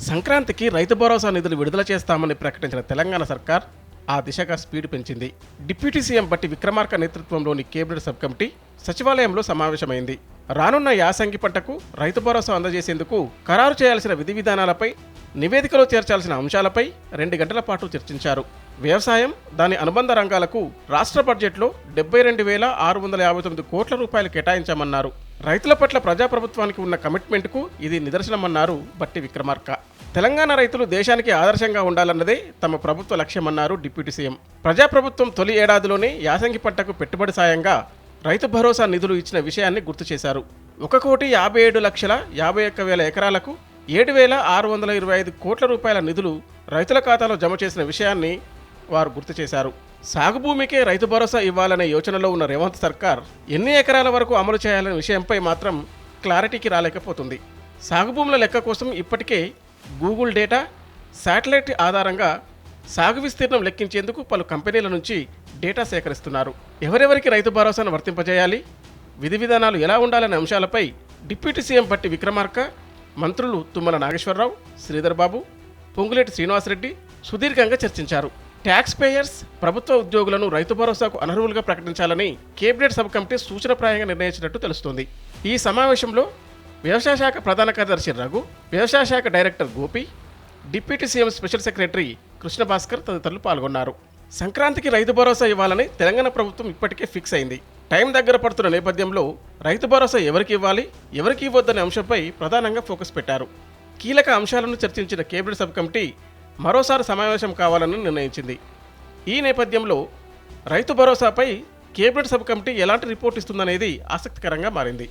సంక్రాంతికి రైతు భరోసా నిధులు విడుదల చేస్తామని ప్రకటించిన తెలంగాణ సర్కార్ ఆ దిశగా స్పీడ్ పెంచింది. డిప్యూటీ సీఎం బట్టి విక్రమార్క నేతృత్వంలోని కేబినెట్ సబ్ కమిటీ సచివాలయంలో సమావేశమైంది. రానున్న యాసంగి పంటకు రైతు భరోసా అందజేసేందుకు ఖరారు చేయాల్సిన విధి విధానాలపై, నివేదికలో చేర్చాల్సిన అంశాలపై 2 గంటల పాటు చర్చించారు. వ్యవసాయం, దాని అనుబంధ రంగాలకు రాష్ట్ర బడ్జెట్లో 72,659 కోట్ల రూపాయలు కేటాయించామన్నారు. రైతుల పట్ల ప్రజాప్రభుత్వానికి ఉన్న కమిట్మెంట్కు ఇది నిదర్శనమన్నారు బట్టి విక్రమార్క. తెలంగాణ రైతులు దేశానికి ఆదర్శంగా ఉండాలన్నదే తమ ప్రభుత్వ లక్ష్యమన్నారు డిప్యూటీ సీఎం. ప్రజాప్రభుత్వం తొలి ఏడాదిలోనే యాసంగి పంటకు పెట్టుబడి సాయంగా రైతు భరోసా నిధులు ఇచ్చిన విషయాన్ని గుర్తు చేశారు. 1,57,51,000 ఎకరాలకు 7,625 కోట్ల రూపాయల నిధులు రైతుల ఖాతాలో జమ చేసిన విషయాన్ని వారు గుర్తు చేశారు. సాగు భూమికే రైతు భరోసా ఇవ్వాలనే యోచనలో ఉన్న రేవంత్ సర్కార్ ఎన్ని ఎకరాల వరకు అమలు చేయాలనే విషయంపై మాత్రం క్లారిటీకి రాలేకపోతుంది. సాగు భూముల లెక్క కోసం ఇప్పటికే గూగుల్ డేటా, శాటిలైట్ ఆధారంగా సాగు విస్తీర్ణం లెక్కించేందుకు పలు కంపెనీల నుంచి డేటా సేకరిస్తున్నారు. ఎవరెవరికి రైతు భరోసాను వర్తింపజేయాలి, విధి విధానాలు ఎలా ఉండాలనే అంశాలపై డిప్యూటీ సీఎం బట్టి విక్రమార్క, మంత్రులు తుమ్మల నాగేశ్వరరావు, శ్రీధర్ బాబు, పొంగులేటి శ్రీనివాసరెడ్డి సుదీర్ఘంగా చర్చించారు. ట్యాక్స్ పేయర్స్, ప్రభుత్వ ఉద్యోగులను రైతు భరోసాకు అనర్హులుగా ప్రకటించాలని కేబినెట్ సబ్ కమిటీ సూచనప్రాయంగా నిర్ణయించినట్టు తెలుస్తోంది. ఈ సమావేశంలో వ్యవసాయ శాఖ ప్రధాన కార్యదర్శి రఘు, వ్యవసాయ శాఖ director Gopi, deputy CM special secretary Krishna Bhaskar తదితరులు పాల్గొన్నారు. సంక్రాంతికి రైతు భరోసా ఇవ్వాలని తెలంగాణ ప్రభుత్వం ఇప్పటికే ఫిక్స్ అయింది. టైం దగ్గర పడుతున్న నేపథ్యంలో రైతు భరోసా ఎవరికి ఇవ్వాలి, ఎవరికి ఇవ్వద్దనే అంశంపై ప్రధానంగా ఫోకస్ పెట్టారు. కీలక అంశాలను చర్చించిన కేబినెట్ సబ్ కమిటీ మరోసారి సమావేశం కావాలని నిర్ణయించింది. ఈ నేపథ్యంలో రైతు భరోసాపై కేబినెట్ సబ్ కమిటీ ఎలాంటి రిపోర్ట్ ఇస్తుందనేది ఆసక్తికరంగా మారింది.